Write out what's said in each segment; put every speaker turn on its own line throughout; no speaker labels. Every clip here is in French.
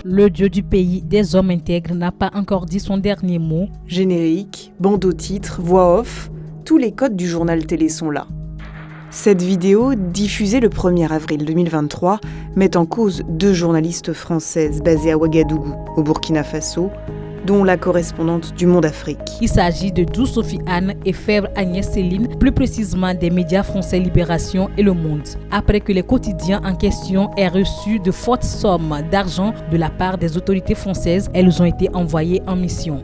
Le dieu du pays des hommes intègres n'a pas encore dit son dernier mot.
Générique, bandeau-titre, voix off, tous les codes du journal télé sont là. Cette vidéo, diffusée le 1er avril 2023, met en cause 2 journalistes françaises basées à Ouagadougou, au Burkina Faso, dont la correspondante du Monde Afrique.
Il s'agit de Dou Sophie Anne et Fèvre Agnès Céline, plus précisément des médias français Libération et Le Monde, après que les quotidiens en question aient reçu de fortes sommes d'argent de la part des autorités françaises. Elles ont été envoyées en mission.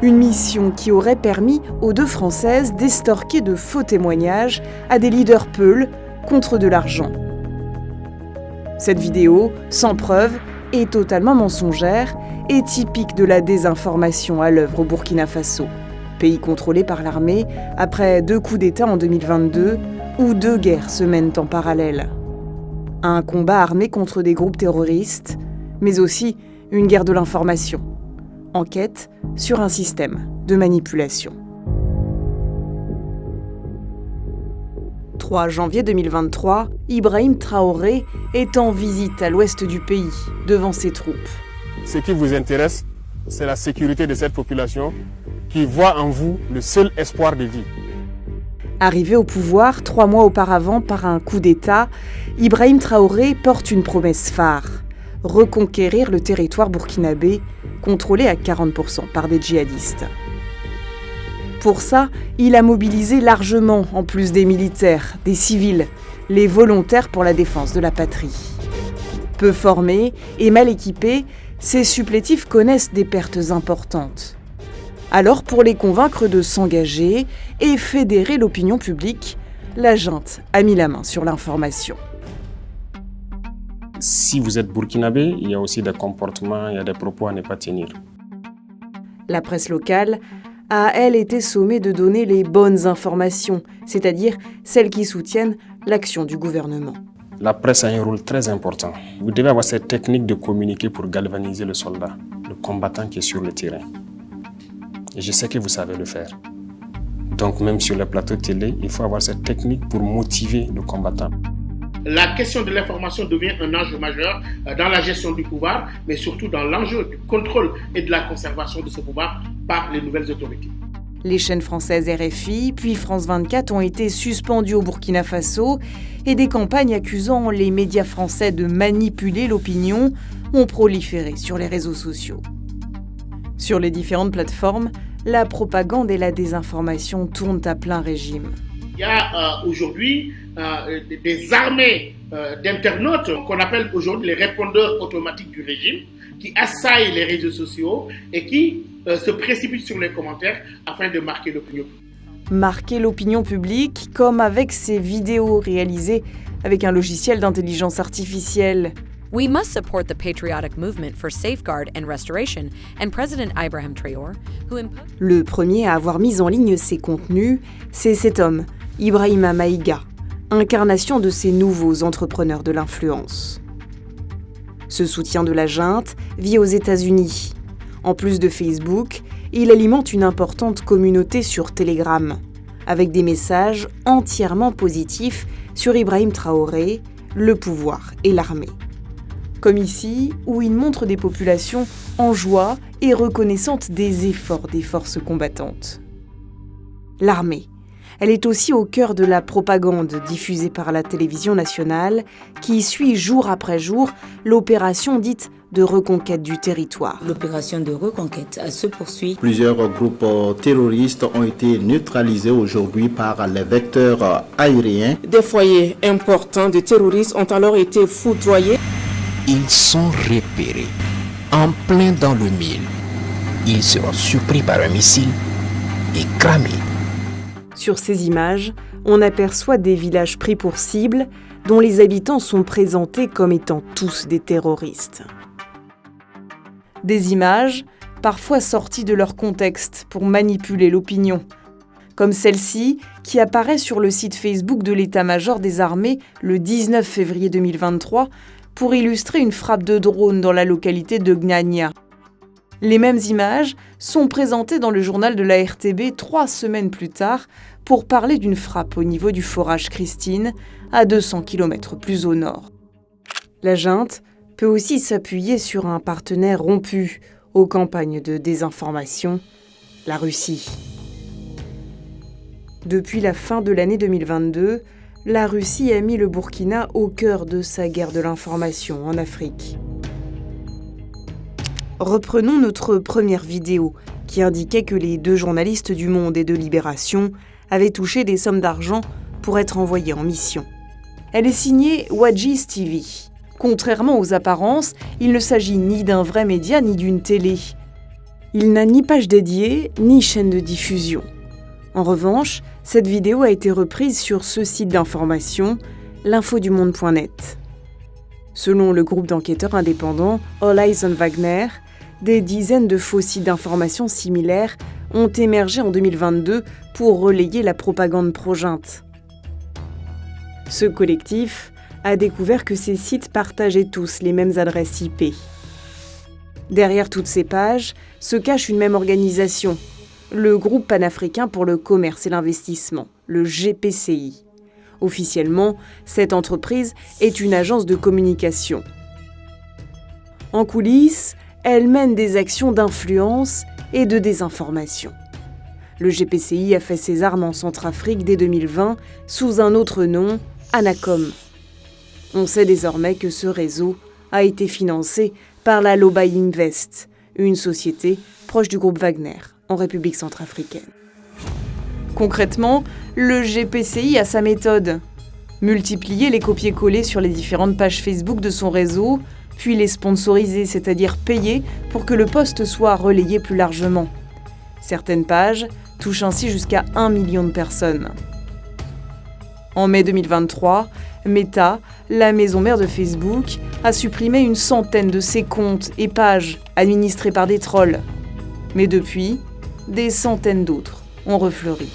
Une mission qui aurait permis aux 2 Françaises d'estorquer de faux témoignages à des leaders peuls contre de l'argent. Cette vidéo, sans preuve, est totalement mensongère et typique de la désinformation à l'œuvre au Burkina Faso, pays contrôlé par l'armée après 2 coups d'État en 2022 où 2 guerres se mènent en parallèle. Un combat armé contre des groupes terroristes, mais aussi une guerre de l'information. Enquête sur un système de manipulation. 3 janvier 2023, Ibrahim Traoré est en visite à l'ouest du pays, devant ses troupes.
Ce qui vous intéresse, c'est la sécurité de cette population qui voit en vous le seul espoir de vie.
Arrivé au pouvoir 3 mois auparavant par un coup d'État, Ibrahim Traoré porte une promesse phare, reconquérir le territoire burkinabé, contrôlé à 40% par des djihadistes. Pour ça, il a mobilisé largement, en plus des militaires, des civils, les volontaires pour la défense de la patrie. Peu formés et mal équipés, ces supplétifs connaissent des pertes importantes. Alors, pour les convaincre de s'engager et fédérer l'opinion publique, la junte a mis la main sur l'information.
Si vous êtes burkinabé, il y a aussi des comportements, il y a des propos à ne pas tenir.
La presse locale a, elle, été sommée de donner les bonnes informations, c'est-à-dire celles qui soutiennent l'action du gouvernement.
La presse a un rôle très important. Vous devez avoir cette technique de communiquer pour galvaniser le soldat, le combattant qui est sur le terrain. Et je sais que vous savez le faire. Donc même sur le plateau télé, il faut avoir cette technique pour motiver le combattant.
La question de l'information devient un enjeu majeur dans la gestion du pouvoir, mais surtout dans l'enjeu du contrôle et de la conservation de ce pouvoir par les nouvelles autorités.
Les chaînes françaises RFI puis France 24 ont été suspendues au Burkina Faso et des campagnes accusant les médias français de manipuler l'opinion ont proliféré sur les réseaux sociaux. Sur les différentes plateformes, la propagande et la désinformation tournent à plein régime.
Il y a aujourd'hui des armées d'internautes qu'on appelle aujourd'hui les répondeurs automatiques du régime qui assaillent les réseaux sociaux et qui se précipitent sur les commentaires afin de marquer l'opinion publique.
Marquer l'opinion publique comme avec ces vidéos réalisées avec un logiciel d'intelligence artificielle.
We must support the patriotic movement for safeguard and restoration and President Ibrahim Traoré, who imposed...
Le premier à avoir mis en ligne ces contenus, c'est cet homme, Ibrahima Maïga, incarnation de ces nouveaux entrepreneurs de l'influence. Ce soutien de la junte vit aux États-Unis. En plus de Facebook, il alimente une importante communauté sur Telegram, avec des messages entièrement positifs sur Ibrahim Traoré, le pouvoir et l'armée. Comme ici, où il montre des populations en joie et reconnaissantes des efforts des forces combattantes. L'armée, elle est aussi au cœur de la propagande diffusée par la télévision nationale qui suit jour après jour l'opération dite de reconquête du territoire.
L'opération de reconquête se poursuit.
Plusieurs groupes terroristes ont été neutralisés aujourd'hui par les vecteurs aériens.
Des foyers importants de terroristes ont alors été foudroyés.
Ils sont repérés en plein dans le mille. Ils seront surpris par un missile et cramés.
Sur ces images, on aperçoit des villages pris pour cible dont les habitants sont présentés comme étant tous des terroristes. Des images parfois sorties de leur contexte pour manipuler l'opinion, comme celle-ci qui apparaît sur le site Facebook de l'état-major des armées le 19 février 2023 pour illustrer une frappe de drone dans la localité de Gnagna. Les mêmes images sont présentées dans le journal de la RTB 3 semaines plus tard pour parler d'une frappe au niveau du forage Christine, à 200 km plus au nord. La junte peut aussi s'appuyer sur un partenaire rompu aux campagnes de désinformation, la Russie. Depuis la fin de l'année 2022, la Russie a mis le Burkina au cœur de sa guerre de l'information en Afrique. Reprenons notre première vidéo qui indiquait que les 2 journalistes du Monde et de Libération avaient touché des sommes d'argent pour être envoyés en mission. Elle est signée Wadjis TV. Contrairement aux apparences, il ne s'agit ni d'un vrai média ni d'une télé. Il n'a ni page dédiée, ni chaîne de diffusion. En revanche, cette vidéo a été reprise sur ce site d'information, l'infodumonde.net. Selon le groupe d'enquêteurs indépendants All Eyes on Wagner, des dizaines de faux sites d'information similaires ont émergé en 2022 pour relayer la propagande pro-junte. Ce collectif a découvert que ces sites partageaient tous les mêmes adresses IP. Derrière toutes ces pages se cache une même organisation, le Groupe panafricain pour le commerce et l'investissement, le GPCI. Officiellement, cette entreprise est une agence de communication. En coulisses, elle mène des actions d'influence et de désinformation. Le GPCI a fait ses armes en Centrafrique dès 2020 sous un autre nom, Anacom. On sait désormais que ce réseau a été financé par la Lobai Invest, une société proche du groupe Wagner en République centrafricaine. Concrètement, le GPCI a sa méthode. Multiplier les copier-coller sur les différentes pages Facebook de son réseau, puis les sponsoriser, c'est-à-dire payer pour que le post soit relayé plus largement. Certaines pages touchent ainsi jusqu'à 1 million de personnes. En mai 2023, Meta, la maison mère de Facebook, a supprimé une centaine de ses comptes et pages administrés par des trolls. Mais depuis, des centaines d'autres ont refleuri.